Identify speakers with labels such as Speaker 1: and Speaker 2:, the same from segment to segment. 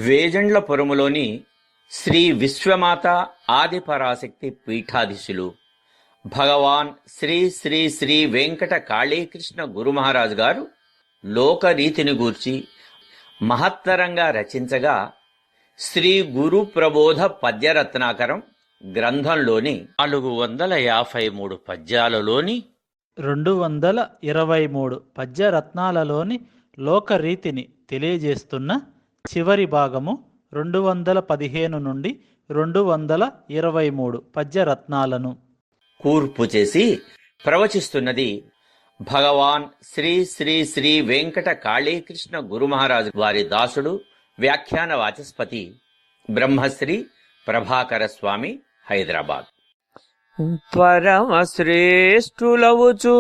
Speaker 1: వేజండ్లపురములోని శ్రీ విశ్వమాత ఆదిపరాశక్తి పీఠాధీశులు భగవాన్ శ్రీ శ్రీ శ్రీ వెంకట కాళీకృష్ణ గురుమహారాజు గారు లోకరీతిని గూర్చి మహత్తరంగా రచించగా శ్రీ గురు ప్రబోధ పద్యరత్నాకరం గ్రంథంలోని 453 పద్యాలలోని
Speaker 2: 223 పద్యరత్నాలలోని లోకరీతిని తెలియజేస్తున్న చివరి భాగము 215 నుండి 223 పద్యరత్నాలను
Speaker 1: కూర్పు చేసి ప్రవచిస్తున్నది భగవాన్ శ్రీ శ్రీ శ్రీ వెంకట కాళీకృష్ణ గురుమహారాజు వారి దాసుడు వ్యాఖ్యాన వాచస్పతి బ్రహ్మశ్రీ ప్రభాకర స్వామి, హైదరాబాద్.
Speaker 3: పరమశ్రేష్ఠులవుచు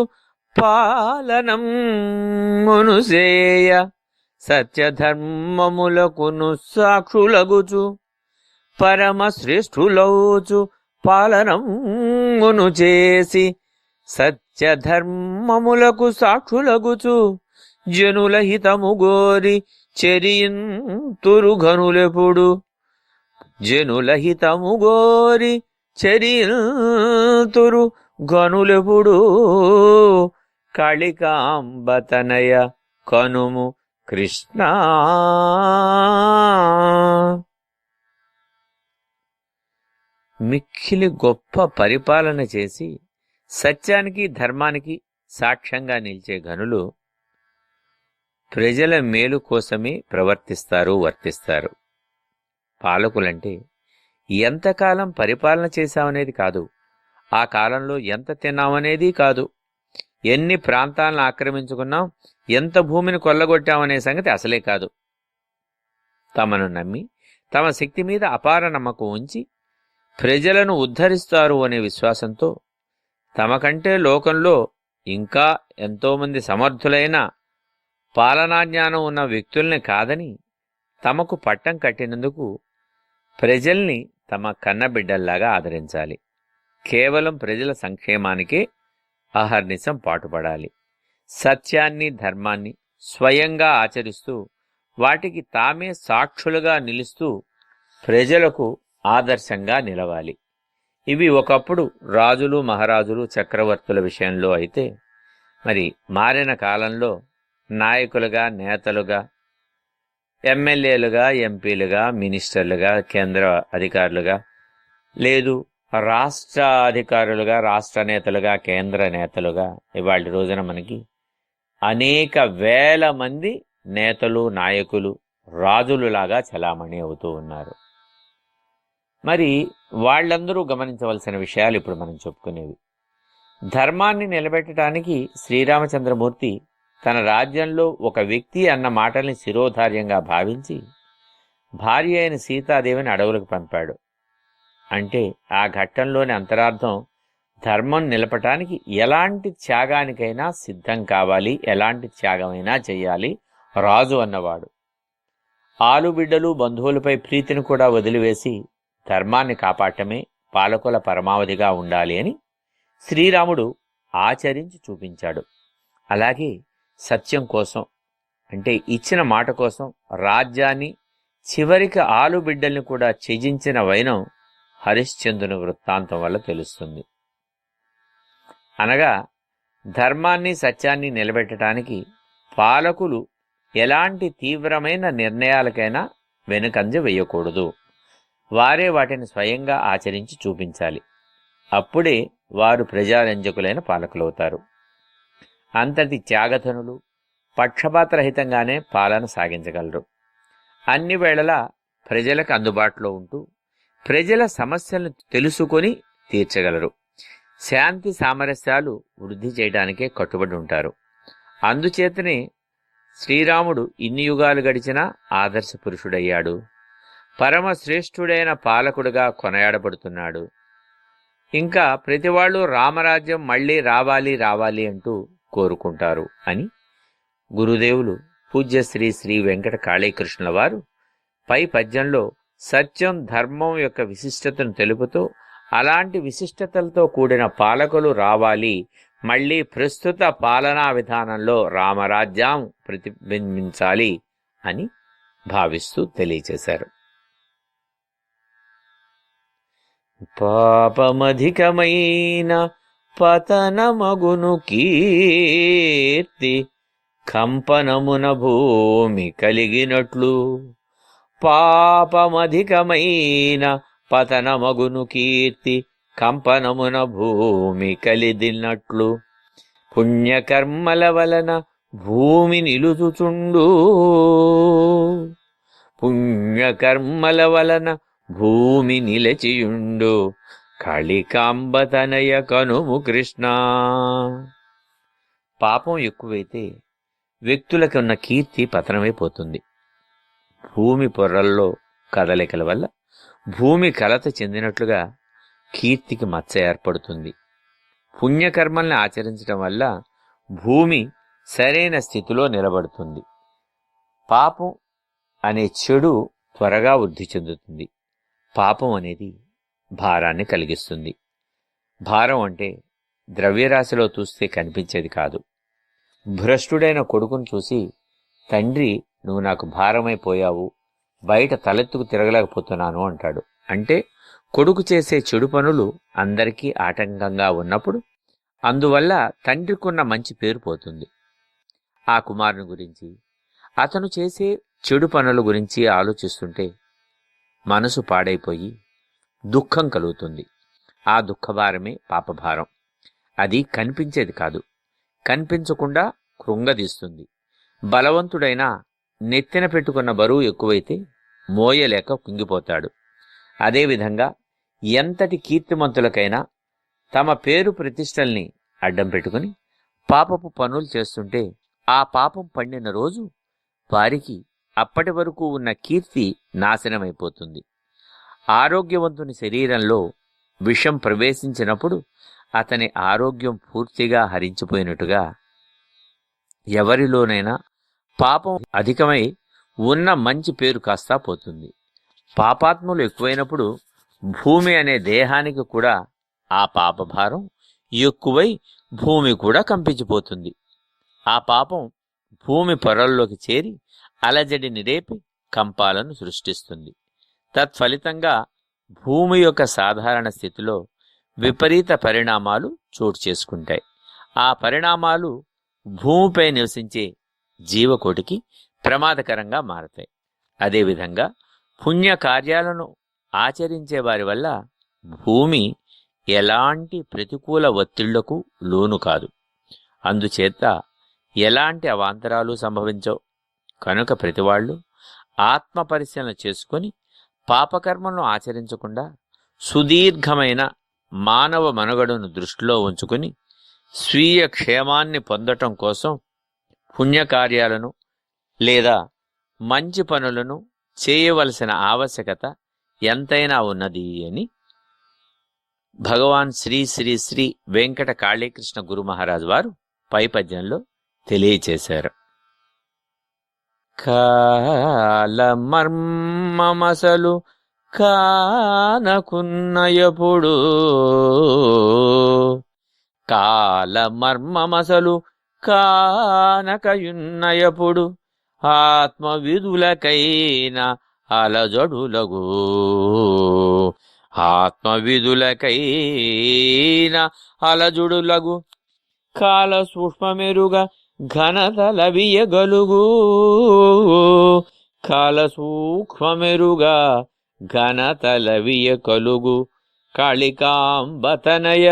Speaker 3: పాలనం మునుసేయ సత్యధర్మములకును సాక్షులగుచు పరమశ్రేష్ఠులవుచు పాలనం మును చేసి సత్యధర్మములకు సాక్షులగుచు జనుల హితము గోరి చెరియింతురు ఘనులెప్పుడు జనుల హితము గోరి చెరియింతురు ఘనులెప్పుడు కాళికాంబతనయ కనుము కృష్ణ. మిక్కిలి గొప్ప పరిపాలన చేసి సత్యానికి ధర్మానికి సాక్ష్యంగా నిలిచే ఘనులు ప్రజల మేలు కోసమే ప్రవర్తిస్తారు, వర్తిస్తారు. పాలకులంటే ఎంతకాలం పరిపాలన చేశామనేది కాదు, ఆ కాలంలో ఎంత తిన్నామనేది కాదు, ఎన్ని ప్రాంతాలను ఆక్రమించుకున్నాం, ఎంత భూమిని కొల్లగొట్టామనే సంగతి అసలే కాదు. తమను నమ్మి తమ శక్తి మీద అపార నమ్మకం ఉంచి ప్రజలను ఉద్ధరిస్తారు అనే విశ్వాసంతో తమకంటే లోకంలో ఇంకా ఎంతోమంది సమర్థులైన పాలనాజ్ఞానం ఉన్న వ్యక్తుల్ని కాదని తమకు పట్టం కట్టినందుకు ప్రజల్ని తమ కన్నబిడ్డల్లాగా ఆదరించాలి. కేవలం ప్రజల సంక్షేమానికే అహర్నిశం పాటుపడాలి. సత్యాన్ని ధర్మాన్ని స్వయంగా ఆచరిస్తూ వాటికి తామే సాక్షులుగా నిలుస్తూ ప్రజలకు ఆదర్శంగా నిలవాలి. ఇవి ఒకప్పుడు రాజులు, మహారాజులు, చక్రవర్తుల విషయంలో అయితే, మరి మారిన కాలంలో నాయకులుగా, నేతలుగా, ఎమ్మెల్యేలుగా, ఎంపీలుగా, మినిస్టర్లుగా, కేంద్ర అధికారులుగా, లేదు రాష్ట్ర అధికారులుగా, రాష్ట్ర నేతలుగా, కేంద్ర నేతలుగా ఇవాళ రోజున మనకి అనేక వేల మంది నేతలు, నాయకులు, రాజులులాగా చలామణి అవుతూ ఉన్నారు. మరి వాళ్ళందరూ గమనించవలసిన విషయాలు ఇప్పుడు మనం చెప్పుకునేవి. ధర్మాన్ని నిలబెట్టడానికి శ్రీరామచంద్రమూర్తి తన రాజ్యంలో ఒక వ్యక్తి అన్న మాటల్ని శిరోధార్యంగా భావించి భార్య అయిన సీతాదేవిని అడవులకు పంపాడు. అంటే ఆ ఘట్టంలోని అంతరార్థం ధర్మం నిలపటానికి ఎలాంటి త్యాగానికైనా సిద్ధం కావాలి, ఎలాంటి త్యాగమైనా చెయ్యాలి రాజు అన్నవాడు. ఆలుబిడ్డలు, బంధువులపై ప్రీతిని కూడా వదిలివేసి ధర్మాన్ని కాపాడటమే పాలకుల పరమావధిగా ఉండాలి అని శ్రీరాముడు ఆచరించి చూపించాడు. అలాగే సత్యం కోసం, అంటే ఇచ్చిన మాట కోసం రాజ్యాన్ని, చివరికి ఆలుబిడ్డల్ని కూడా త్యజించిన వైనం హరిశ్చంద్రుని వృత్తాంతం వల్ల తెలుస్తుంది. అనగా ధర్మాన్ని, సత్యాన్ని నిలబెట్టడానికి పాలకులు ఎలాంటి తీవ్రమైన నిర్ణయాలకైనా వెనుకంజ వేయకూడదు. వారే వాటిని స్వయంగా ఆచరించి చూపించాలి. అప్పుడే వారు ప్రజారంజకులైన పాలకులవుతారు. అంతటి త్యాగధనులు పక్షపాతరహితంగానే పాలన సాగించగలరు. అన్ని వేళలా ప్రజలకు అందుబాటులో ఉంటూ ప్రజల సమస్యలను తెలుసుకొని తీర్చగలరు. శాంతి సామరస్యాలు వృద్ధి చేయడానికే కట్టుబడి ఉంటారు. అందుచేతనే శ్రీరాముడు ఇన్ని యుగాలు గడిచినా ఆదర్శ పురుషుడయ్యాడు. పరమశ్రేష్ఠుడైన పాలకుడుగా కొనయాడబడుతున్నాడు. ఇంకా ప్రతివాళ్ళు రామరాజ్యం మళ్ళీ రావాలి రావాలి అంటూ కోరుకుంటారు అని గురుదేవులు పూజ్య శ్రీ శ్రీ వెంకట కాళీకృష్ణుల వారు పై పద్యంలో సత్యం, ధర్మం యొక్క విశిష్టతను తెలుపుతూ అలాంటి విశిష్టతలతో కూడిన పాలకులు రావాలి, మళ్ళీ ప్రస్తుత పాలనా విధానంలో రామరాజ్యం ప్రతిబింబించాలి అని భావిస్తూ తెలియచేశారు. పాపమధికమైన పతనమగును కీర్తి కంపనమున భూమి కలిగినట్లు. పాపమధికమైన పతనమగును కీర్తి కంపనమున భూమి కలిదినట్లు. పుణ్యకర్మల వలన భూమి నిలుచుచుండు. పుణ్యకర్మల వలన భూమి నిలచియుండు. కాళికాంబతనయ కనుము కృష్ణ. పాపం ఎక్కువైతే వ్యక్తులకు ఉన్న కీర్తి పతనమైపోతుంది. భూమి పొరల్లో కదలికల వల్ల భూమి కలత చెందినట్లుగా కీర్తికి మచ్చ ఏర్పడుతుంది. పుణ్యకర్మల్ని ఆచరించడం వల్ల భూమి సరైన స్థితిలో నిలబడుతుంది. పాపం అనే చెడు త్వరగా వృద్ధి చెందుతుంది. పాపం అనేది భారాన్ని కలిగిస్తుంది. భారం అంటే ద్రవ్యరాశిలో చూస్తే కనిపించేది కాదు. భ్రష్టుడైన కొడుకును చూసి తండ్రి, నువ్వు నాకు భారమైపోయావు, బయట తలెత్తుకు తిరగలేకపోతున్నాను అంటాడు. అంటే కొడుకు చేసే చెడు పనులు అందరికీ ఆటంకంగా ఉన్నప్పుడు అందువల్ల తండ్రికున్న మంచి పేరు పోతుంది. ఆ కుమారుని గురించి, అతను చేసే చెడు పనుల గురించి ఆలోచిస్తుంటే మనసు పాడైపోయి దుఃఖం కలుగుతుంది. ఆ దుఃఖభారమే పాపభారం. అది కనిపించేది కాదు, కనిపించకుండా కృంగదీస్తుంది. బలవంతుడైన నెత్తిన పెట్టుకున్న బరువు ఎక్కువైతే మోయలేక కుంగిపోతాడు. అదేవిధంగా ఎంతటి కీర్తిమంతులకైనా తమ పేరు ప్రతిష్టల్ని అడ్డం పెట్టుకుని పాపపు పనులు చేస్తుంటే ఆ పాపం పండిన రోజు వారికి అప్పటి వరకు ఉన్న కీర్తి నాశనమైపోతుంది. ఆరోగ్యవంతుని శరీరంలో విషం ప్రవేశించినప్పుడు అతని ఆరోగ్యం పూర్తిగా హరించిపోయినట్టుగా ఎవరిలోనైనా పాపం అధికమై ఉన్న మంచి పేరు కాస్తా పోతుంది. పాపాత్ములు ఎక్కువైనప్పుడు భూమి అనే దేహానికి కూడా ఆ పాపభారం ఎక్కువై భూమి కూడా కంపించిపోతుంది. ఆ పాపం భూమి పొరల్లోకి చేరి అలజడిని రేపి కంపాలను సృష్టిస్తుంది. తత్ఫలితంగా భూమి యొక్క సాధారణ స్థితిలో విపరీత పరిణామాలు చోటు చేసుకుంటాయి. ఆ పరిణామాలు భూమిపై నివసించే జీవకోటికి ప్రమాదకరంగా మారతాయి. అదేవిధంగా పుణ్య కార్యాలను ఆచరించే వారి వల్ల భూమి ఎలాంటి ప్రతికూల ఒత్తిళ్లకు లోను కాదు. అందుచేత ఎలాంటి అవాంతరాలు సంభవించవు. కనుక ప్రతివాళ్ళు ఆత్మ పరిశీలన చేసుకొని పాపకర్మలను ఆచరించకుండా సుదీర్ఘమైన మానవ మనుగడను దృష్టిలో ఉంచుకుని స్వీయ క్షేమాన్ని పొందటం కోసం పుణ్యకార్యాలను లేదా మంచి పనులను చేయవలసిన ఆవశ్యకత ఎంతైనా ఉన్నది అని భగవాన్ శ్రీ శ్రీ శ్రీ వెంకట కాళీకృష్ణ గురు మహారాజ్ వారు పై పద్యంలో తెలియచేశారు. కాలమర్మమసలు కానకున్నయపుడు, కాలమర్మమసలు కానకయున్నయపుడు ఆత్మవిధులకైన అలజడులగు, ఆత్మవిధులకైన అలజడులగు కాల సూక్ష్మమెరుగా ఘనతలవియగలుగు, కాల సూక్ష్మమెరుగా ఘనతలవియ కలుగు కాళికాంబతనయ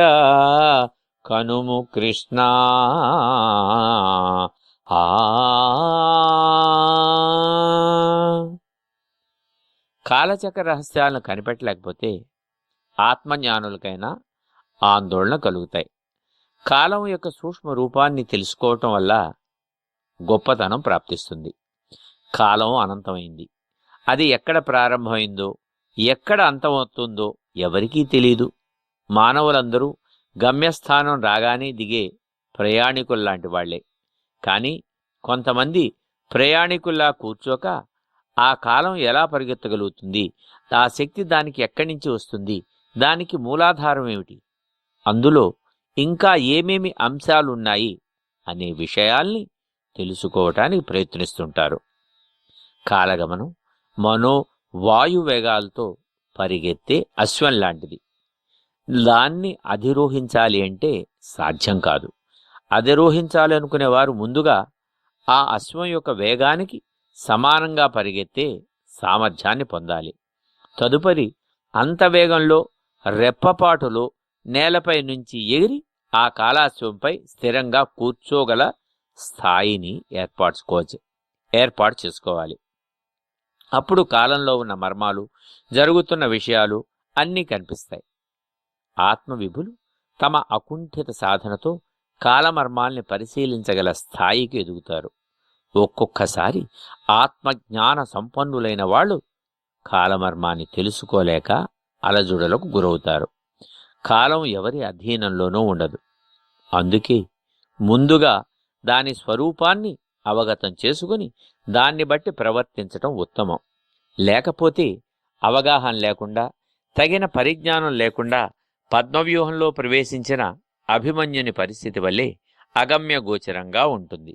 Speaker 3: కనుము కృష్ణ. కాలచక్ర రహస్యాలను కనిపెట్టలేకపోతే ఆత్మజ్ఞానులకైనా ఆందోళన కలుగుతాయి. కాలం యొక్క సూక్ష్మ రూపాన్ని తెలుసుకోవటం వల్ల గొప్పతనం ప్రాప్తిస్తుంది. కాలం అనంతమైంది. అది ఎక్కడ ప్రారంభమైందో ఎక్కడ అంతమవుతుందో ఎవరికీ తెలీదు. మానవులందరూ గమ్యస్థానం రాగానే దిగే ప్రయాణికుల్లాంటి వాళ్లే. కానీ కొంతమంది ప్రయాణికుల్లా కూర్చోక ఆ కాలం ఎలా పరిగెత్తగలుగుతుంది, ఆ శక్తి దానికి ఎక్కడి నుంచి వస్తుంది, దానికి మూలాధారం ఏమిటి, అందులో ఇంకా ఏమేమి అంశాలున్నాయి అనే విషయాల్ని తెలుసుకోవటానికి ప్రయత్నిస్తుంటారు. కాలగమనం మనోవాయు వేగాలతో పరిగెత్తే అశ్వం లాంటిది. దాన్ని అధిరోహించాలి అంటే సాధ్యం కాదు. అధిరోహించాలి అనుకునేవారు ముందుగా ఆ అశ్వం యొక్క వేగానికి సమానంగా పరిగెత్తే సామర్థ్యాన్ని పొందాలి. తదుపరి అంత వేగంలో రెప్పపాటులో నేలపై నుంచి ఎగిరి ఆ కాలాశ్వంపై స్థిరంగా కూర్చోగల స్థాయిని ఏర్పాటు చేసుకోవాలి. అప్పుడు కాలంలో ఉన్న మర్మాలు, జరుగుతున్న విషయాలు అన్నీ కనిపిస్తాయి. ఆత్మవిభులు తమ అకుంఠిత సాధనతో కాలమర్మాల్ని పరిశీలించగల స్థాయికి ఎదుగుతారు. ఒక్కొక్కసారి ఆత్మజ్ఞాన సంపన్నులైన వాళ్ళు కాలమర్మాన్ని తెలుసుకోలేక అలజడులకు గురవుతారు. కాలం ఎవరి అధీనంలోనూ ఉండదు. అందుకే ముందుగా దాని స్వరూపాన్ని అవగతం చేసుకుని దాన్ని బట్టి ప్రవర్తించటం ఉత్తమం. లేకపోతే అవగాహన లేకుండా, తగిన పరిజ్ఞానం లేకుండా పద్మవ్యూహంలో ప్రవేశించిన అభిమన్యుని పరిస్థితి వల్లే అగమ్య గోచరంగా ఉంటుంది.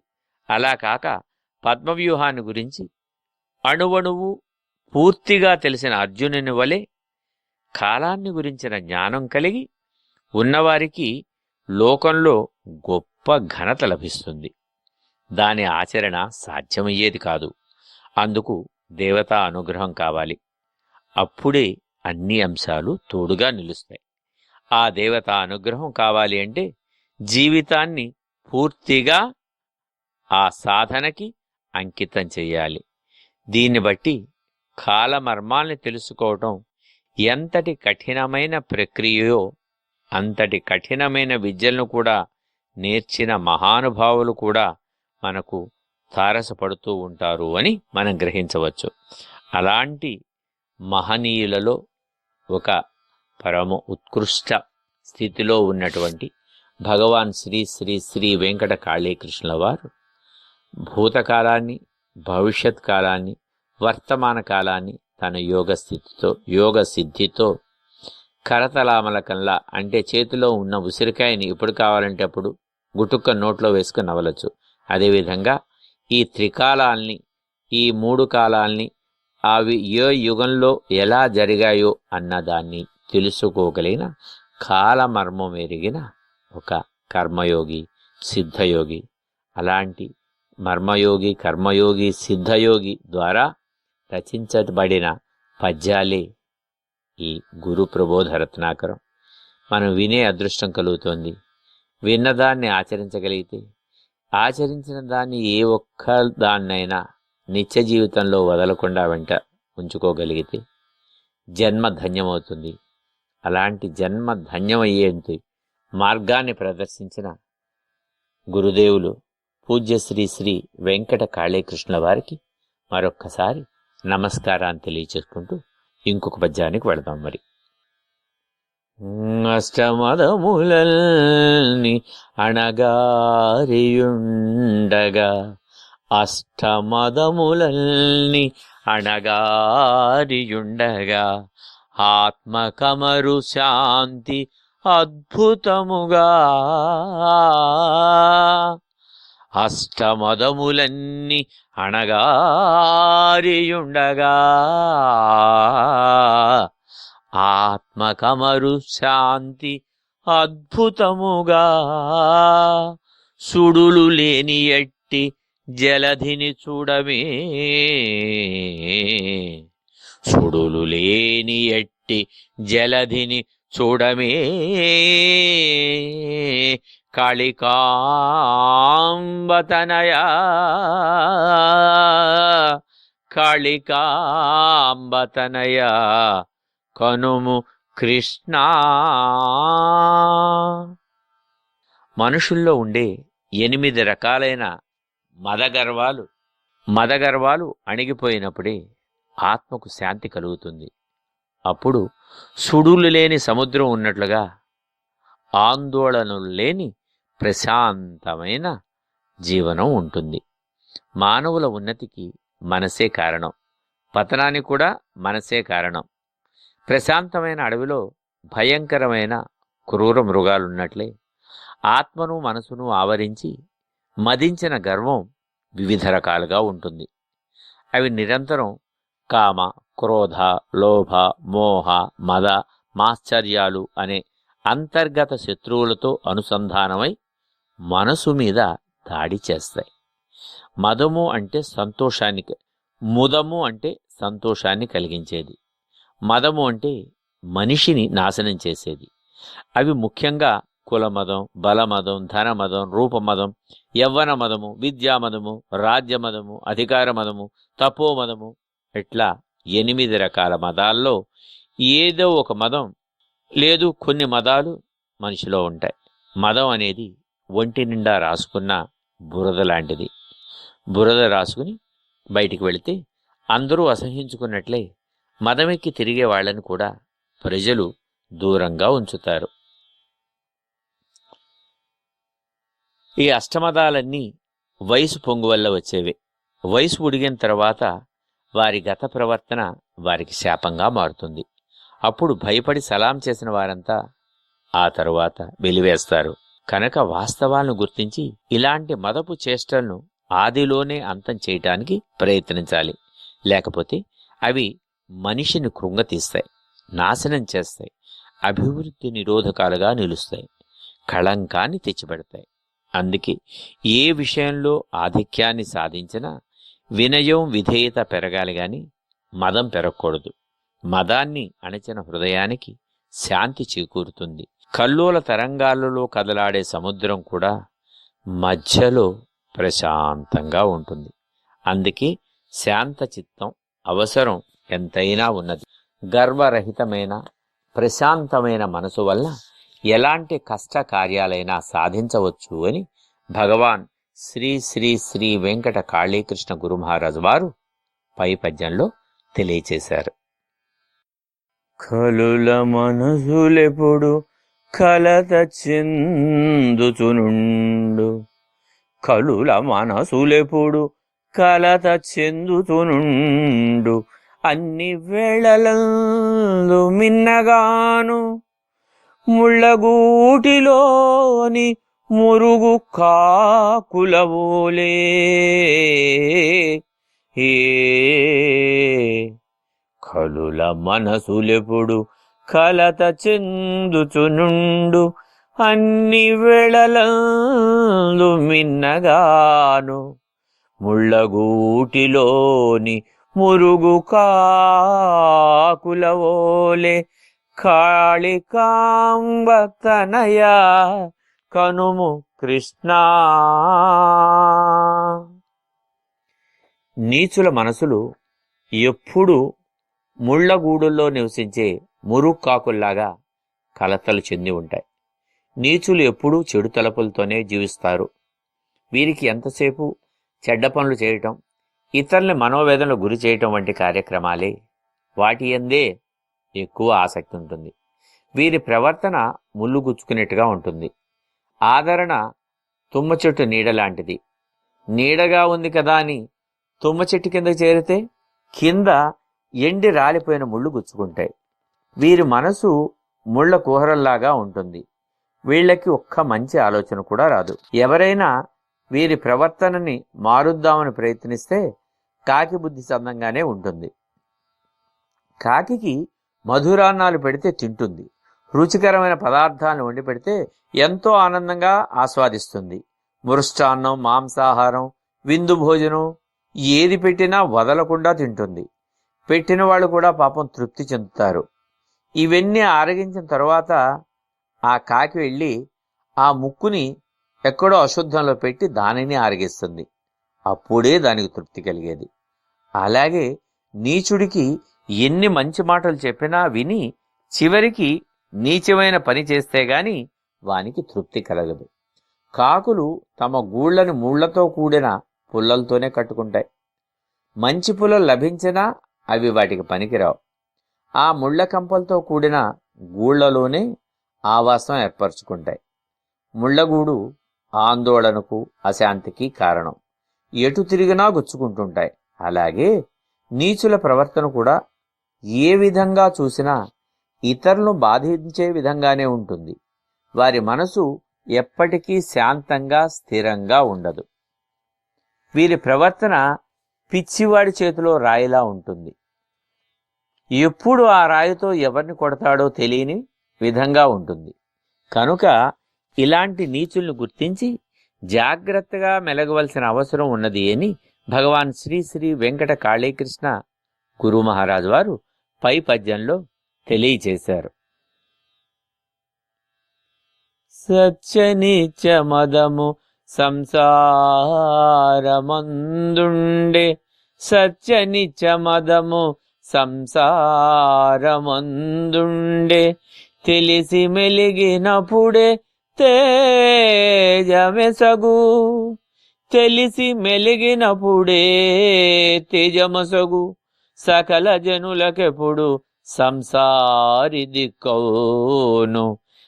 Speaker 3: అలా కాక పద్మవ్యూహాన్ని గురించి అణువణువు పూర్తిగా తెలిసిన అర్జునుని వలె కాలాన్ని గురించిన జ్ఞానం కలిగి ఉన్నవారికి లోకంలో గొప్ప ఘనత లభిస్తుంది. దాని ఆచరణ సాధ్యమయ్యేది కాదు. అందుకు దేవతా అనుగ్రహం కావాలి. అప్పుడే అన్ని అంశాలు తోడుగా నిలుస్తాయి. ఆ దేవతా అనుగ్రహం కావాలి అంటే జీవితాన్ని పూర్తిగా ఆ సాధనకి అంకితం చెయ్యాలి. దీన్ని బట్టి కాలమర్మాల్ని తెలుసుకోవటం ఎంతటి కఠినమైన ప్రక్రియయో అంతటి కఠినమైన విద్యలను కూడా నేర్చిన మహానుభావులు కూడా మనకు తారసపడుతూ ఉంటారు అని మనం గ్రహించవచ్చు. అలాంటి మహనీయులలో ఒక పరమ ఉత్కృష్ట స్థితిలో ఉన్నటువంటి భగవాన్ శ్రీ శ్రీ శ్రీ వెంకట కాళీకృష్ణుల వారు భూతకాలాన్ని, భవిష్యత్ కాలాన్ని, వర్తమాన కాలాన్ని తన యోగ సిద్ధితో కరతలామలకంలా, అంటే చేతిలో ఉన్న ఉసిరికాయని ఎప్పుడు కావాలంటే అప్పుడు గుటుక్క నోట్లో వేసుకుని నవలచ్చు. అదేవిధంగా ఈ త్రికాలాల్ని, ఈ మూడు కాలాల్ని అవి ఏ యుగంలో ఎలా జరిగాయో అన్నదాన్ని తెలుసుకోగలిగిన కాలమర్మం ఎరిగిన ఒక కర్మయోగి, సిద్ధయోగి. అలాంటి మర్మయోగి, కర్మయోగి, సిద్ధయోగి ద్వారా రచించబడిన పద్యాలే ఈ గురు ప్రబోధ రత్నాకరం. మనం వినే అదృష్టం కలుగుతోంది. విన్నదాన్ని ఆచరించగలిగితే, ఆచరించిన దాన్ని ఏ ఒక్క దాన్నైనా నిత్య జీవితంలో వదలకుండా వెంట ఉంచుకోగలిగితే జన్మ ధన్యమవుతుంది. అలాంటి జన్మ ధన్యమయ్యేంత మార్గాన్ని ప్రదర్శించిన గురుదేవులు పూజ్య శ్రీ శ్రీ వెంకట కాళీకృష్ణుల వారికి మరొక్కసారి నమస్కారాన్ని తెలియచేసుకుంటూ ఇంకొక పద్యానికి వెళదాం. మరి అష్టమదములల్ని అణగారియుండగా, అష్టమదములల్ని అణగారియుండగా, ఆత్మకమరు శాంతి అద్భుతముగా, అష్టమదములన్నీ అణగారియుండగా, ఆత్మకమరు శాంతి అద్భుతముగా, సుడులు లేని ఎట్టి జలధిని చూడమే, సుడులు లేని ఎట్టి జలధిని చూడమే, కాళికాంబతనయా, కాళికాంబతనయా కనుము కృష్ణ. మనుషుల్లో ఉండే 8 రకాలైన మదగర్వాలు అణిగిపోయినప్పుడే ఆత్మకు శాంతి కలుగుతుంది. అప్పుడు సుడులు లేని సముద్రం ఉన్నట్లుగా ఆందోళనలు లేని ప్రశాంతమైన జీవనం ఉంటుంది. మానవుల ఉన్నతికి మనసే కారణం, పతనానికి కూడా మనసే కారణం. ప్రశాంతమైన అడవిలో భయంకరమైన క్రూర మృగాలున్నట్లే ఆత్మను మనసును ఆవరించి మదించిన గర్వం వివిధ రకాలుగా ఉంటుంది. అవి నిరంతరం కామ, క్రోధ, లోభ, మోహ, మద, మాశ్చర్యాలు అనే అంతర్గత శత్రువులతో అనుసంధానమై మనసు మీద దాడి చేస్తాయి. మదము అంటే సంతోషానికి, ముదము అంటే సంతోషాన్ని కలిగించేది, మదము అంటే మనిషిని నాశనం చేసేది. అవి ముఖ్యంగా కులమదం, బలమదం, ధనమదం, రూపమదం, యవ్వన మదము, విద్యామదము, రాజ్యమదము, అధికార మదము, తపోమదము, ఇట్లా 8 రకాల మదాల్లో ఏదో ఒక మదం లేదు కొన్ని మదాలు మనిషిలో ఉంటాయి. మదం అనేది ఒంటి నిండా రాసుకున్న బురద లాంటిది. బురద రాసుకుని బయటికి వెళితే అందరూ అసహించుకున్నట్లే మదమెక్కి తిరిగే వాళ్ళని కూడా ప్రజలు దూరంగా ఉంచుతారు. ఈ అష్టమదాలన్నీ వయసు పొంగు వల్ల వచ్చేవే. వయసు ఉడిగిన తర్వాత వారి గత ప్రవర్తన వారికి శాపంగా మారుతుంది. అప్పుడు భయపడి సలాం చేసిన వారంతా ఆ తరువాత వెలివేస్తారు. కనుక వాస్తవాలను గుర్తించి ఇలాంటి మదపు చేష్టలను ఆదిలోనే అంతం చేయటానికి ప్రయత్నించాలి. లేకపోతే అవి మనిషిని కృంగతీస్తాయి, నాశనం చేస్తాయి, అభివృద్ధి నిరోధకాలుగా నిలుస్తాయి, కళంకాన్ని తెచ్చిపెడతాయి. అందుకే ఏ విషయంలో ఆధిక్యాన్ని సాధించినా వినయం, విధేయత పెరగాలి గాని మదం పెరగకూడదు. మదాన్ని అణచిన హృదయానికి శాంతి చేకూరుతుంది. కల్లోల తరంగాలలో కదలాడే సముద్రం కూడా మధ్యలో ప్రశాంతంగా ఉంటుంది. అందుకే శాంత చిత్తం అవసరం ఎంతైనా ఉన్నది. గర్వరహితమైన ప్రశాంతమైన మనసు వల్ల ఎలాంటి కష్ట కార్యాలైనా సాధించవచ్చు అని భగవాన్ శ్రీ శ్రీ శ్రీ వెంకట కాళీకృష్ణ గురు మహారాజు వారు పై పద్యంలో తెలియచేశారు. కలుల మనసులెప్పుడు కలత చెందుచునుండు, కలుల మనసులెప్పుడు కలత చెందుచునుండు, అన్ని వేళలందు మిన్నగాను ముళ్ళగూటిలోని మురుగు కాకులవోలే. కలుల మనసులెప్పుడు కలత చెందుచునుండు, అన్ని వేళలందు మిన్నగాను ముళ్ళగూటిలోని మురుగు కాకులవోలే. కాళికాంబ తనయ కనుము కృష్ణ. నీచుల మనసులు ఎప్పుడూ ముళ్ళగూడుల్లో నివసించే మురుక్కాకుల్లాగా కలతలు చెంది ఉంటాయి. నీచులు ఎప్పుడూ చెడు తలపులతోనే జీవిస్తారు. వీరికి ఎంతసేపు చెడ్డ పనులు చేయటం, ఇతరుల్ని మనోవేదనలు గురి చేయటం వంటి కార్యక్రమాలే, వాటి యందే ఎక్కువ ఆసక్తి ఉంటుంది. వీరి ప్రవర్తన ముళ్ళు గుచ్చుకునేట్టుగా ఉంటుంది. ఆదరణ తుమ్మ చెట్టు నీడ లాంటిది. నీడగా ఉంది కదా అని తుమ్మ చెట్టు కింద చేరితే కింద ఎండి రాలిపోయిన ముళ్ళు గుచ్చుకుంటాయి. వీరి మనసు ముళ్ళ కుహరంలాగా ఉంటుంది. వీళ్ళకి ఒక్క మంచి ఆలోచన కూడా రాదు. ఎవరైనా వీరి ప్రవర్తనని మారుద్దామని ప్రయత్నిస్తే కాకి బుద్ధి చందంగానే ఉంటుంది. కాకికి మధురాన్నాలు పెడితే తింటుంది. రుచికరమైన పదార్థాలను వండి పెడితే ఎంతో ఆనందంగా ఆస్వాదిస్తుంది. మృష్టాన్నం, మాంసాహారం, విందు భోజనం ఏది పెట్టినా వదలకుండా తింటుంది. పెట్టిన వాళ్ళు కూడా పాపం తృప్తి చెందుతారు. ఇవన్నీ ఆరగించిన తరువాత ఆ కాకి వెళ్ళి ఆ ముక్కుని ఎక్కడో అశుద్ధంలో పెట్టి దానిని ఆరగిస్తుంది. అప్పుడే దానికి తృప్తి కలిగేది. అలాగే నీచుడికి ఎన్ని మంచి మాటలు చెప్పినా విని చివరికి నీచమైన పని చేస్తే గాని వానికి తృప్తి కలగదు. కాకులు తమ గూళ్ళని ముళ్లతో కూడిన పుల్లలతోనే కట్టుకుంటాయి. మంచి పుల్లలు లభించినా అవి వాటికి పనికిరావు. ఆ ముళ్ల కంపలతో కూడిన గూళ్లలోనే ఆవాసం ఏర్పరచుకుంటాయి. ముళ్లగూడు ఆందోళనకు, అశాంతికి కారణం. ఎటు తిరిగినా గుచ్చుకుంటుంటాయి. అలాగే నీచుల ప్రవర్తన కూడా ఏ విధంగా చూసినా ఇతరులను బాధించే విధంగానే ఉంటుంది. వారి మనసు ఎప్పటికీ శాంతంగా, స్థిరంగా ఉండదు. వీరి ప్రవర్తన పిచ్చివాడి చేతిలో రాయిలా ఉంటుంది. ఎప్పుడు ఆ రాయితో ఎవరిని కొడతాడో తెలియని విధంగా ఉంటుంది. కనుక ఇలాంటి నీచుల్ని గుర్తించి జాగ్రత్తగా మెలగవలసిన అవసరం ఉన్నది అని భగవాన్ శ్రీ శ్రీ వెంకట కాళీకృష్ణ గురు మహారాజు వారు పై పద్యంలో తెలియచేశారు. సత్యనిత్యమదము సంసారమందుండే, సత్యనిత్యమదము సంసారమందుండే, తెలిసి మెలిగినప్పుడే తేజమెసగు, తెలిసి మెలిగినప్పుడే తేజమసగు, సకల జనులకెప్పుడు సంసారి దిక్కౌను,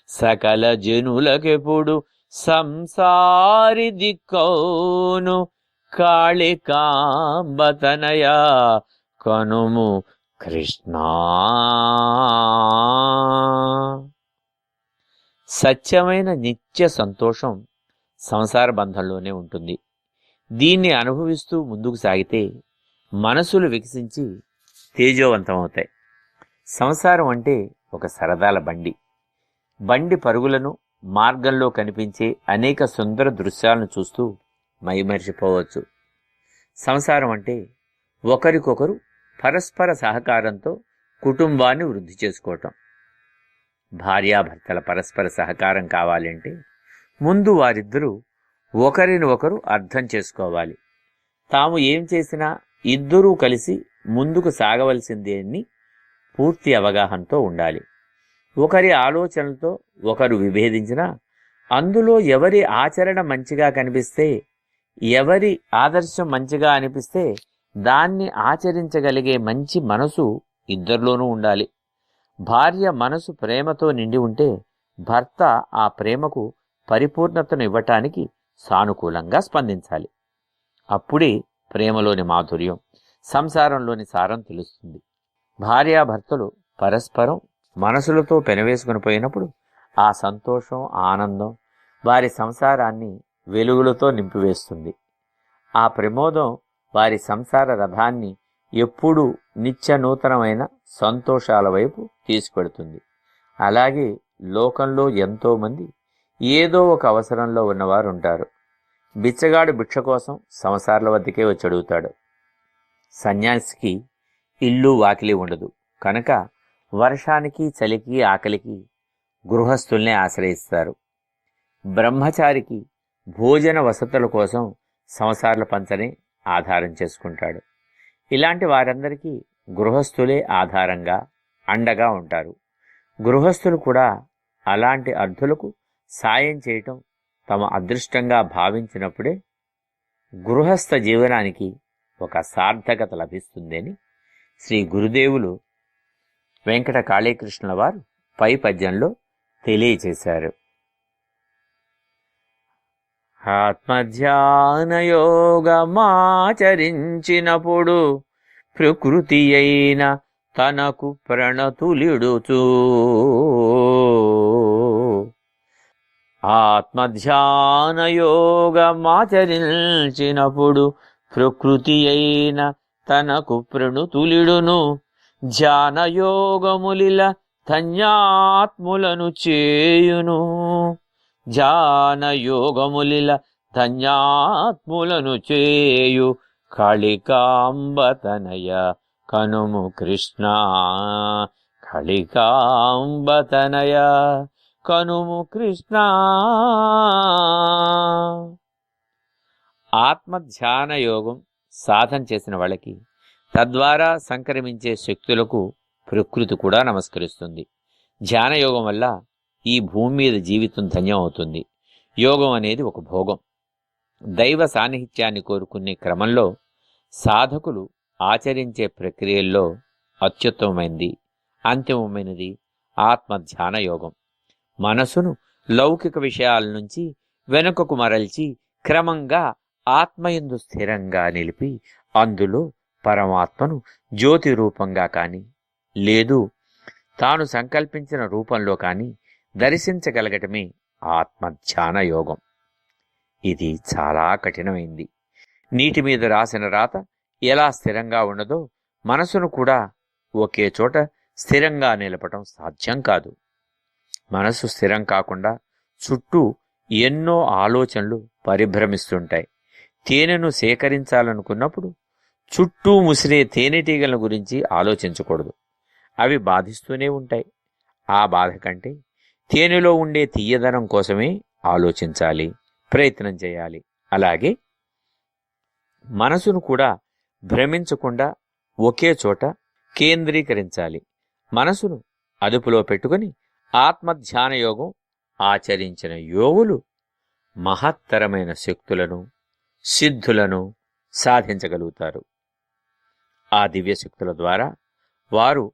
Speaker 3: సకల జనులకెప్పుడు సంసారి దిక్కౌను, కాళికాంబతనయ కనుము కృష్ణ. సత్యమైన నిత్య సంతోషం సంసార బంధంలోనే ఉంటుంది. దీన్ని అనుభవిస్తూ ముందుకు సాగితే మనసులు వికసించి తేజోవంతమవుతాయి. సంసారం అంటే ఒక సరదాల బండి. బండి పరుగులను, మార్గంలో కనిపించే అనేక సుందర దృశ్యాలను చూస్తూ మైమరిచిపోవచ్చు. సంసారం అంటే ఒకరికొకరు పరస్పర సహకారంతో కుటుంబాన్ని వృద్ధి చేసుకోవటం. భార్యాభర్తల పరస్పర సహకారం కావాలంటే ముందు వారిద్దరూ ఒకరిని ఒకరు అర్థం చేసుకోవాలి. తాము ఏం చేసినా ఇద్దరూ కలిసి ముందుకు సాగవలసిందే అని పూర్తి అవగాహనతో ఉండాలి. ఒకరి ఆలోచనలతో ఒకరు విభేదించినా అందులో ఎవరి ఆచరణ మంచిగా కనిపిస్తే, ఎవరి ఆదర్శం మంచిగా అనిపిస్తే దాన్ని ఆచరించగలిగే మంచి మనసు ఇద్దరిలోనూ ఉండాలి. భార్య మనసు ప్రేమతో నిండి ఉంటే భర్త ఆ ప్రేమకు పరిపూర్ణతను ఇవ్వటానికి సానుకూలంగా స్పందించాలి. అప్పుడే ప్రేమలోని మాధుర్యం, సంసారంలోని సారం తెలుస్తుంది. భార్యాభర్తలు పరస్పరం మనసులతో పెనవేసుకుని పోయినప్పుడు ఆ సంతోషం, ఆనందం వారి సంసారాన్ని వెలుగులతో నింపివేస్తుంది. ఆ ప్రమోదం వారి సంసార రథాన్ని ఎప్పుడూ నిత్య నూతనమైన సంతోషాల వైపు తీసుకెడుతుంది. అలాగే లోకంలో ఎంతోమంది ఏదో ఒక అవసరంలో ఉన్నవారు ఉంటారు. బిచ్చగాడు భిక్ష కోసం సంసారాల వద్దకే వచ్చి అడుగుతాడు. సన్యాసికి ఇల్లు వాకిలి ఉండదు కనుక వర్షానికి, చలికి, ఆకలికి గృహస్థుల్నే ఆశ్రయిస్తారు. బ్రహ్మచారికి భోజన వసతుల కోసం సంసారాల పంచనే ఆధారం చేసుకుంటాడు. ఇలాంటి వారందరికీ గృహస్థులే ఆధారంగా, అండగా ఉంటారు. గృహస్థులు కూడా అలాంటి అర్థులకు సాయం చేయటం తమ అదృష్టంగా భావించినప్పుడే గృహస్థ జీవనానికి ఒక సార్థకత లభిస్తుందని శ్రీ గురుదేవులు వెంకట కాళీకృష్ణుల వారు పై పద్యంలో తెలియచేశారు. ఆత్మధ్యానయోగమాచరించినప్పుడు ప్రకృతి అయిన తనకు ప్రణతులిడుచు, ఆత్మధ్యానయోగమాచరించినప్పుడు ప్రకృతి అయిన తనకు ప్రణతులిడును, ధ్యానయోగములిల ధన్యాత్ములను చేయును, ధ్యానయోగములిల ధన్యాత్ములను చేయు కాళికాంబతనయ కనుము కృష్ణ, కాళికాంబతనయ కనుము కృష్ణ. ఆత్మధ్యాన యోగం సాధన చేసిన వాళ్ళకి తద్వారా సంక్రమించే శక్తులకు ప్రకృతి కూడా నమస్కరిస్తుంది. ధ్యానయోగం వల్ల ఈ భూమి మీద జీవితం ధన్యం అవుతుంది. యోగం అనేది ఒక భోగం. దైవ సాన్నిహిత్యాన్ని కోరుకునే క్రమంలో సాధకులు ఆచరించే ప్రక్రియల్లో అత్యుత్తమమైనది, అంతిమమైనది ఆత్మధ్యాన యోగం. మనసును లౌకిక విషయాల నుంచి వెనుకకు మరల్చి క్రమంగా ఆత్మయందు స్థిరంగా నిలిపి అందులో పరమాత్మను జ్యోతి రూపంగా కానీ లేదు తాను సంకల్పించిన రూపంలో కానీ దర్శించగలగటమే ఆత్మధ్యాన యోగం. ఇది చాలా కఠినమైంది. నీటి మీద రాసిన రాత ఎలా స్థిరంగా ఉండదో మనసును కూడా ఒకే చోట స్థిరంగా నిలపటం సాధ్యం కాదు. మనసు స్థిరం కాకుండా చుట్టూ ఎన్నో ఆలోచనలు పరిభ్రమిస్తుంటాయి. తేనెను సేకరించాలనుకున్నప్పుడు చుట్టూ ముసిరే తేనెటీగల గురించి ఆలోచించకూడదు. అవి బాధిస్తూనే ఉంటాయి. ఆ బాధ కంటే తేనెలో ఉండే తీయదనం కోసమే ఆలోచించాలి, ప్రయత్నం చేయాలి. అలాగే మనసును కూడా భ్రమించకుండా ఒకే చోట కేంద్రీకరించాలి. మనసును అదుపులో పెట్టుకుని ఆత్మధ్యాన యోగం ఆచరించిన యోగులు మహత్తరమైన శక్తులను, సిద్ధులను సాధించగలుగుతారు. ఆ దివ్యశక్తుల ద్వారా వారు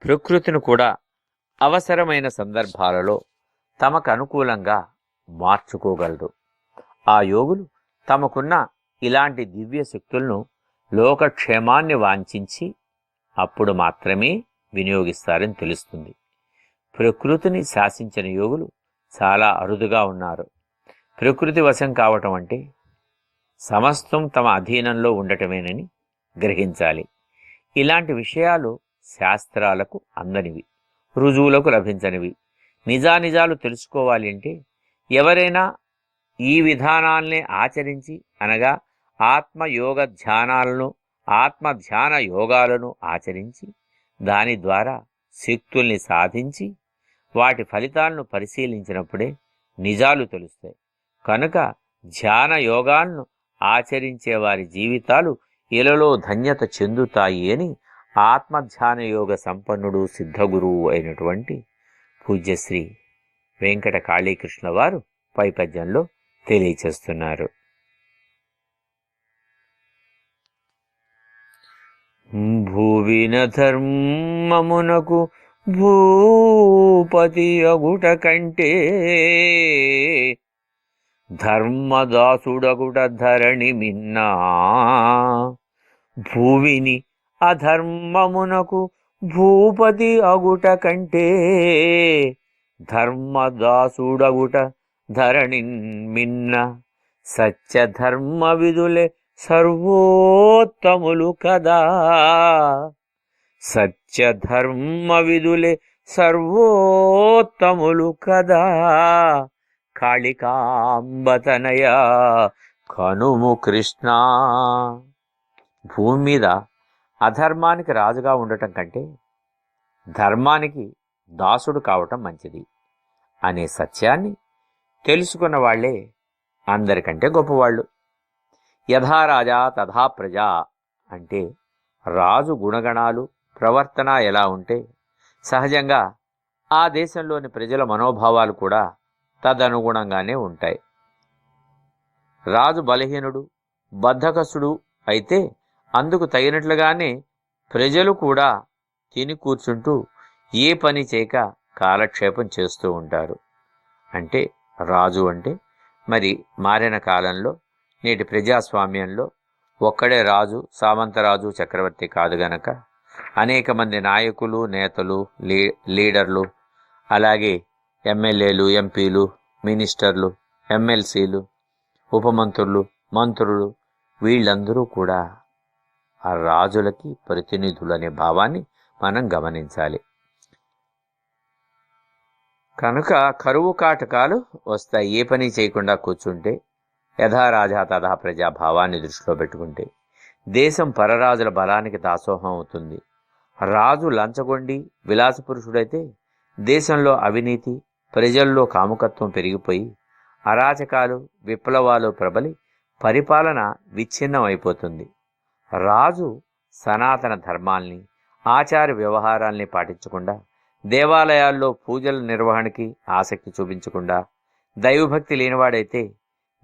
Speaker 3: ప్రకృతిని కూడా అవసరమైన సందర్భాలలో తమకు అనుకూలంగా మార్చుకోగలరు. ఆ యోగులు తమకున్న ఇలాంటి దివ్య శక్తులను లోకక్షేమాన్ని వాంఛించి అప్పుడు మాత్రమే వినియోగిస్తారని తెలుస్తుంది. ప్రకృతిని శాసించిన యోగులు చాలా అరుదుగా ఉన్నారు. ప్రకృతి వశం కావటం అంటే సమస్తం తమ అధీనంలో ఉండటమేనని గ్రహించాలి. ఇలాంటి విషయాలు శాస్త్రాలకు అందనివి, రుజువులకు లభించనివి. నిజానిజాలు తెలుసుకోవాలి అంటే ఎవరైనా ఈ విధానాల్ని ఆచరించి, అనగా ఆత్మయోగ ధ్యానాలను, ఆత్మధ్యాన యోగాలను ఆచరించి దాని ద్వారా శక్తుల్ని సాధించి వాటి ఫలితాలను పరిశీలించినప్పుడే నిజాలు తెలుస్తాయి. కనుక ధ్యాన యోగాలను ఆచరించే వారి జీవితాలు ఇలలో ధన్యత చెందుతాయి అని ఆత్మధ్యాన యోగ సంపన్నుడు సిద్ధగురువు అయినటువంటి పూజ్యశ్రీ వెంకట కాళీకృష్ణ వారు పై పద్యంలో తెలియచేస్తున్నారు. భూవిన ధర్మమునకు భూపతి అగుట కంటే ధర్మదాసుడగుట ధరణి మిన్నా. భూవిని అధర్మమునకు భూపతి అగుట కంటే ధర్మదాసుడగుట ధరణి మిన్న. సత్యధర్మ విధులే సర్వోత్తములు కదా. సత్యధర్మ విధులే సర్వోత్తములు కదా. కాళికాంబతనయ కనుము కృష్ణ. భూమి మీద అధర్మానికి రాజుగా ఉండటం కంటే ధర్మానికి దాసుడు కావటం మంచిది అనే సత్యాన్ని తెలుసుకున్న వాళ్లే అందరికంటే గొప్పవాళ్ళు. యథా రాజా తథా ప్రజా అంటే రాజు గుణగణాలు, ప్రవర్తన ఎలా ఉంటే సహజంగా ఆ దేశంలోని ప్రజల మనోభావాలు కూడా తదనుగుణంగానే ఉంటాయి. రాజు బలహీనుడు, బద్ధకస్తుడు అయితే అందుకు తగినట్లుగానే ప్రజలు కూడా తిని కూర్చుంటూ ఏ పని చేయక కాలక్షేపం చేస్తూ ఉంటారు. అంటే రాజు అంటే మరి మారిన కాలంలో, నేటి ప్రజాస్వామ్యంలో ఒక్కడే రాజు, సామంతరాజు, చక్రవర్తి కాదు గనక అనేక మంది నాయకులు, నేతలు, లీడర్లు, అలాగే ఎమ్మెల్యేలు, ఎంపీలు, మినిస్టర్లు, ఎమ్మెల్సీలు, ఉపమంత్రులు, మంత్రులు, వీళ్ళందరూ కూడా ఆ రాజులకి ప్రతినిధులు అనే భావాన్ని మనం గమనించాలి. కనుక కరువు కాటకాలు వస్తాయి ఏ పని చేయకుండా కూర్చుంటే. యథా రాజా తథా ప్రజా భావాన్ని దృష్టిలో పెట్టుకుంటే దేశం పరరాజుల బలానికి దాసోహం అవుతుంది. రాజు లంచగొండి విలాసపురుషుడైతే దేశంలో అవినీతి, ప్రజల్లో కాముకత్వం పెరిగిపోయి అరాచకాలు, విప్లవాలు ప్రబలి పరిపాలన విచ్ఛిన్నం అయిపోతుంది. రాజు సనాతన ధర్మాల్ని, ఆచార వ్యవహారాల్ని పాటించకుండా, దేవాలయాల్లో పూజల నిర్వహణకి ఆసక్తి చూపించకుండా, దైవభక్తి లేనివాడైతే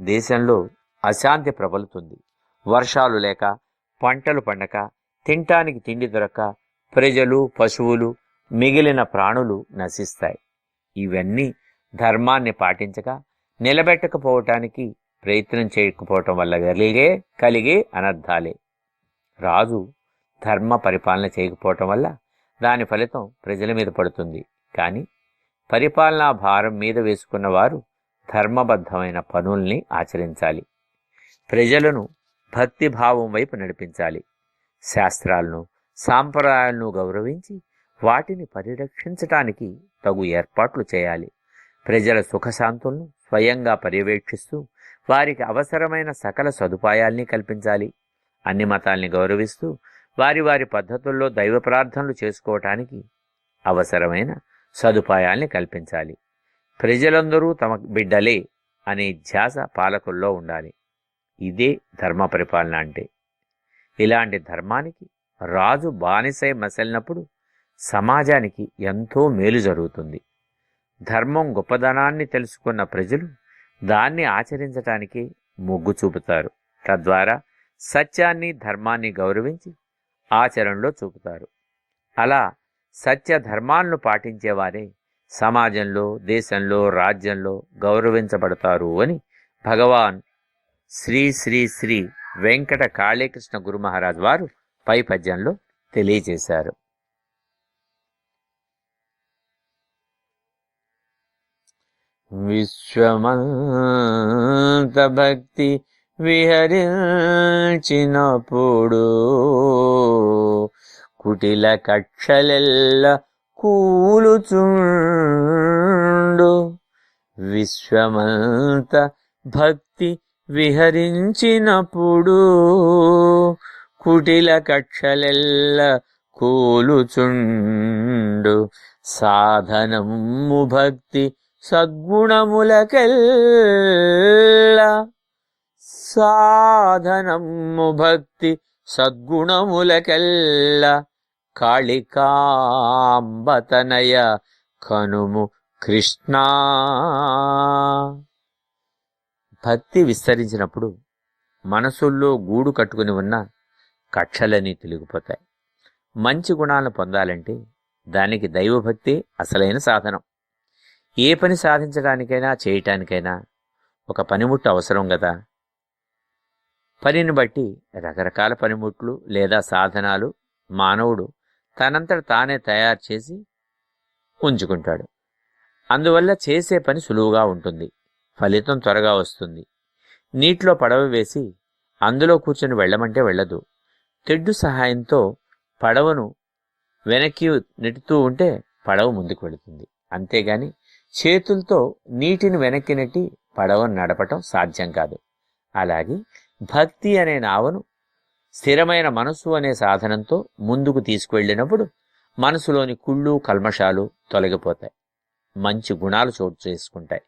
Speaker 3: దేశంలో అశాంతి ప్రబలుతుంది. వర్షాలు లేక, పంటలు పండక, తినటానికి తిండి దొరక్క ప్రజలు, పశువులు, మిగిలిన ప్రాణులు నశిస్తాయి. ఇవన్నీ ధర్మాన్ని పాటించక, నిలబెట్టకపోవటానికి ప్రయత్నం చేయకపోవటం వల్ల కలిగే అనర్థాలే. రాజు ధర్మ పరిపాలన చేయకపోవటం వల్ల దాని ఫలితం ప్రజల మీద పడుతుంది. కానీ పరిపాలనా భారం మీద వేసుకున్న వారు ధర్మబద్ధమైన పనుల్ని ఆచరించాలి. ప్రజలను భక్తిభావం వైపు నడిపించాలి. శాస్త్రాలను, సాంప్రదాయాలను గౌరవించి వాటిని పరిరక్షించటానికి తగు ఏర్పాట్లు చేయాలి. ప్రజల సుఖశాంతులను స్వయంగా పర్యవేక్షిస్తూ వారికి అవసరమైన సకల సదుపాయాల్ని కల్పించాలి. అన్ని మతాల్ని గౌరవిస్తూ వారి వారి పద్ధతుల్లో దైవ ప్రార్థనలు చేసుకోవటానికి అవసరమైన సదుపాయాల్ని కల్పించాలి. ప్రజలందరూ తమ బిడ్డలే అనే ధ్యాస పాలకుల్లో ఉండాలి. ఇదే ధర్మ పరిపాలన అంటే. ఇలాంటి ధర్మానికి రాజు బానిసై మసలినప్పుడు సమాజానికి ఎంతో మేలు జరుగుతుంది. ధర్మం గొప్పదనాన్ని తెలుసుకున్న ప్రజలు దాన్ని ఆచరించటానికి మొగ్గు చూపుతారు. తద్వారా సత్యాన్ని, ధర్మాన్ని గౌరవించి ఆచరణలో చూపుతారు. అలా సత్య ధర్మాలను పాటించేవారే సమాజంలో, దేశంలో, రాజ్యంలో గౌరవించబడతారు అని భగవాన్ శ్రీ శ్రీ శ్రీ వెంకట కాళీకృష్ణ గురు మహారాజ్ వారు పై పద్యంలో తెలియజేశారు. విశ్వమంత భక్తి విహరించినప్పుడు కుటిల కక్షలెల్ల కూలుచుండు. విశ్వమంత భక్తి విహరించినప్పుడు కుటిల కక్షలెల్ల కూలుచుండు. సాధనము భక్తి సద్గుణములకెల్లా, సాధనము భక్తి సద్గుణములకెల్లా. కాళికాంబతనయ కనుము కృష్ణ. భక్తి విస్తరించినప్పుడు మనసుల్లో గూడు కట్టుకుని ఉన్న కక్షలన్నీ తొలగిపోతాయి. మంచి గుణాలను పొందాలంటే దానికి దైవభక్తి అసలైన సాధనం. ఏ పని సాధించడానికైనా చేయటానికైనా ఒక పనిముట్టు అవసరం కదా. పనిని బట్టి రకరకాల పనిముట్లు లేదా సాధనాలు మానవుడు తనంతట తానే తయారు చేసి ఉంచుకుంటాడు. అందువల్ల చేసే పని సులువుగా ఉంటుంది, ఫలితం త్వరగా వస్తుంది. నీటిలో పడవ వేసి అందులో కూర్చొని వెళ్ళమంటే వెళ్ళదు. తెడ్డు సహాయంతో పడవను వెనక్కి నెట్టుతూ ఉంటే పడవ ముందుకు వెళుతుంది. అంతేగాని చేతులతో నీటిని వెనక్కి నెట్టి పడవను నడపటం సాధ్యం కాదు. అలాగే భక్తి అనే నావను స్థిరమైన మనసు అనే సాధనంతో ముందుకు తీసుకువెళ్ళినప్పుడు మనసులోని కుళ్ళు, కల్మషాలు తొలగిపోతాయి, మంచి గుణాలు చోటు చేసుకుంటాయి.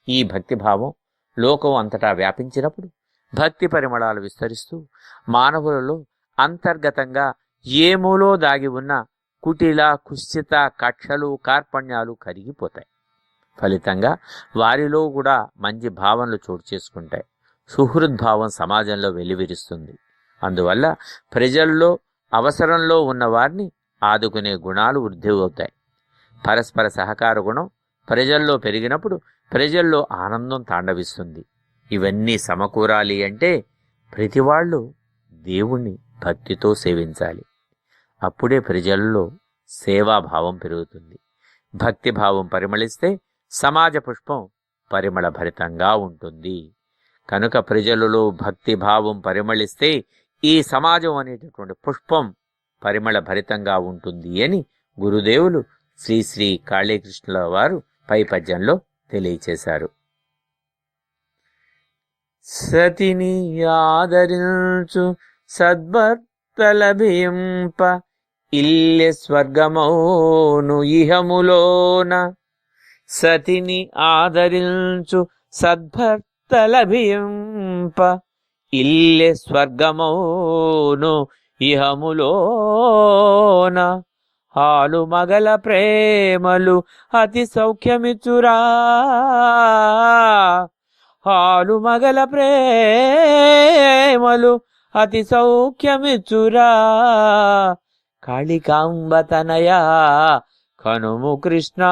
Speaker 3: ఈ భక్తిభావం లోకం అంతటా వ్యాపించినప్పుడు భక్తి పరిమళాలు విస్తరిస్తూ మానవులలో అంతర్గతంగా ఏమూలో దాగి ఉన్న కుటిల, కుత్సిత కక్షలు, కార్పణ్యాలు కరిగిపోతాయి. ఫలితంగా వారిలో కూడా మంచి భావనలు చోటు చేసుకుంటాయి. సుహృద్భావం సమాజంలో వెల్లివిరుస్తుంది. అందువల్ల ప్రజల్లో అవసరంలో ఉన్న వారిని ఆదుకునే గుణాలు వృద్ధి అవుతాయి. పరస్పర సహకార గుణం ప్రజల్లో పెరిగినప్పుడు ప్రజల్లో ఆనందం తాండవిస్తుంది. ఇవన్నీ సమకూరాలి అంటే ప్రతివాళ్ళు దేవుణ్ణి భక్తితో సేవించాలి. అప్పుడే ప్రజల్లో సేవాభావం పెరుగుతుంది. భక్తిభావం పరిమళిస్తే సమాజ పుష్పం పరిమళ భరితంగా ఉంటుంది. కనుక ప్రజలలో భక్తిభావం పరిమళిస్తే ఈ సమాజం అనేటటువంటి పుష్పం పరిమళ భరితంగా ఉంటుంది అని గురుదేవులు శ్రీ శ్రీ కాళీకృష్ణుల వారు పై పద్యంలో తెలియచేశారు. సతిని ఆదరించు సద్భర్తలభింప ఇల్లె స్వర్గమౌను ఇహములోన. సతిని ఆదరించు సద్భర్తలభింప ఇల్లె స్వర్గమౌను ఇహములోన. హాలు మగల ప్రేమలు అతి సౌఖ్యమిచురా. హాలు మగల ప్రేమలు అతి సౌఖ్యమిచురా. కాళికాంబతనయ కనుము కృష్ణ.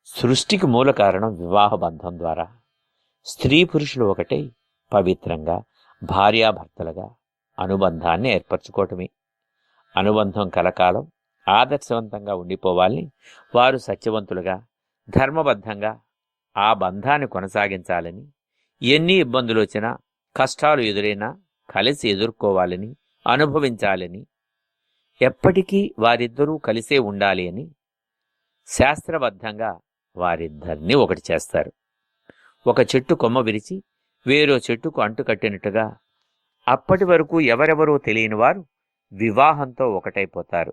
Speaker 3: సృష్టికి మూల కారణం వివాహ బంధం ద్వారా స్త్రీ పురుషులు ఒకటై పవిత్రంగా భార్యాభర్తలుగా అనుబంధాన్ని ఏర్పరచుకోవటమే. అనుబంధం కలకాలం ఆదర్శవంతంగా ఉండిపోవాలని వారు సత్యవంతులుగా, ధర్మబద్ధంగా ఆ బంధాన్ని కొనసాగించాలని ఎన్ని ఇబ్బందులు వచ్చినా కష్టాలు ఎదురైనా కలిసి ఎదుర్కోవాలని, అనుభవించాలని, ఎప్పటికీ వారిద్దరూ కలిసే ఉండాలి అని శాస్త్రబద్ధంగా వారిద్దరినీ ఒకటి చేస్తారు. ఒక చెట్టు కొమ్మ విరిచి వేరో చెట్టుకు అంటుకట్టినట్టుగా అప్పటి వరకు ఎవరెవరో తెలియని వారు వివాహంతో ఒకటైపోతారు.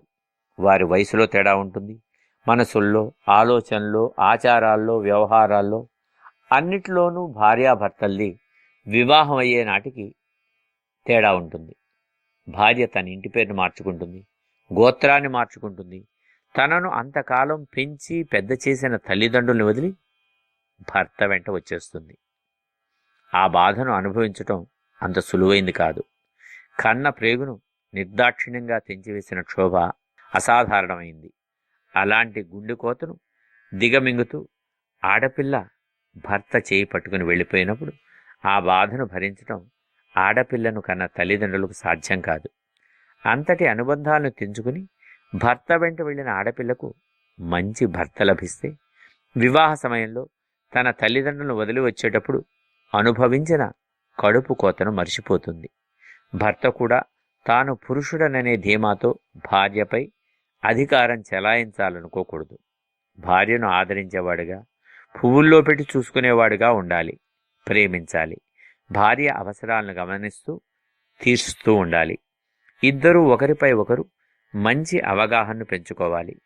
Speaker 3: వారి వయసులో తేడా ఉంటుంది, మనసుల్లో, ఆలోచనలో, ఆచారాల్లో, వ్యవహారాల్లో, అన్నిటిలోనూ భార్యాభర్తల్ది వివాహం అయ్యే నాటికి తేడా ఉంటుంది. భార్య తన ఇంటి పేరును మార్చుకుంటుంది, గోత్రాన్ని మార్చుకుంటుంది, తనను అంతకాలం పెంచి పెద్ద చేసిన తల్లిదండ్రుల్ని వదిలి భర్త వెంట వచ్చేస్తుంది. ఆ బాధను అనుభవించటం అంత సులువైంది కాదు. కన్న ప్రేగును నిర్దాక్షిణ్యంగా తెంచివేసిన క్షోభ అసాధారణమైంది. అలాంటి గుండెకోతను దిగమింగుతూ ఆడపిల్ల భర్త చేయి పట్టుకుని వెళ్ళిపోయినప్పుడు ఆ బాధను భరించటం ఆడపిల్లను కన్న తల్లిదండ్రులకు సాధ్యం కాదు. అంతటి అనుబంధాలను తెంచుకుని భర్త వెంట వెళ్ళిన ఆడపిల్లకు మంచి భర్త లభిస్తే వివాహ సమయంలో తన తల్లిదండ్రులను వదిలి వచ్చేటప్పుడు అనుభవించిన కడుపు కోతను మర్చిపోతుంది. భర్త కూడా తాను పురుషుడననే ధీమాతో భార్యపై అధికారం చెలాయించాలనుకోకూడదు. భార్యను ఆదరించేవాడుగా, పువ్వుల్లో పెట్టి చూసుకునేవాడుగా ఉండాలి. ప్రేమించాలి. భార్య అవసరాలను గమనిస్తూ తీర్చుతూ ఉండాలి. ఇద్దరూ ఒకరిపై ఒకరు మంచి అవగాహనను పెంచుకోవాలి.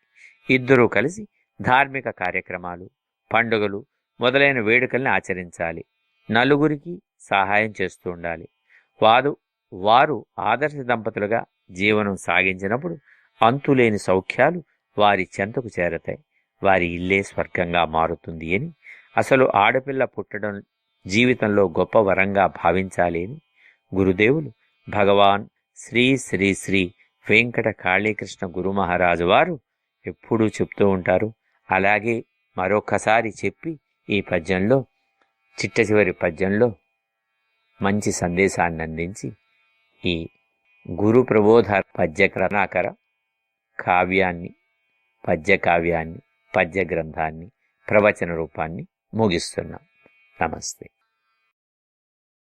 Speaker 3: ఇద్దరూ కలిసి ధార్మిక కార్యక్రమాలు, పండుగలు మొదలైన వేడుకల్ని ఆచరించాలి. నలుగురికి సహాయం చేస్తూ ఉండాలి. వారు ఆదర్శ దంపతులుగా జీవనం సాగించినప్పుడు అంతులేని సౌఖ్యాలు వారి చెంతకు చేరతాయి. వారి ఇల్లే స్వర్గంగా మారుతుంది అని, అసలు ఆడపిల్ల పుట్టడం జీవితంలో గొప్ప వరంగా భావించాలి అని గురుదేవులు భగవాన్ శ్రీ శ్రీ శ్రీ వెంకట కాళీకృష్ణ గురు మహారాజు వారు ఎప్పుడూ చెప్తూ ఉంటారు. అలాగే మరొకసారి చెప్పి ఈ పద్యంలో, చిట్ట చివరి పద్యంలో మంచి సందేశాన్ని అందించి ఈ గురు ప్రబోధ పద్య రత్నాకర కావ్యాన్ని, పద్య కావ్యాన్ని, పద్య గ్రంథాన్ని, ప్రవచన రూపాన్ని ముగిస్తున్నాం. నమస్తే.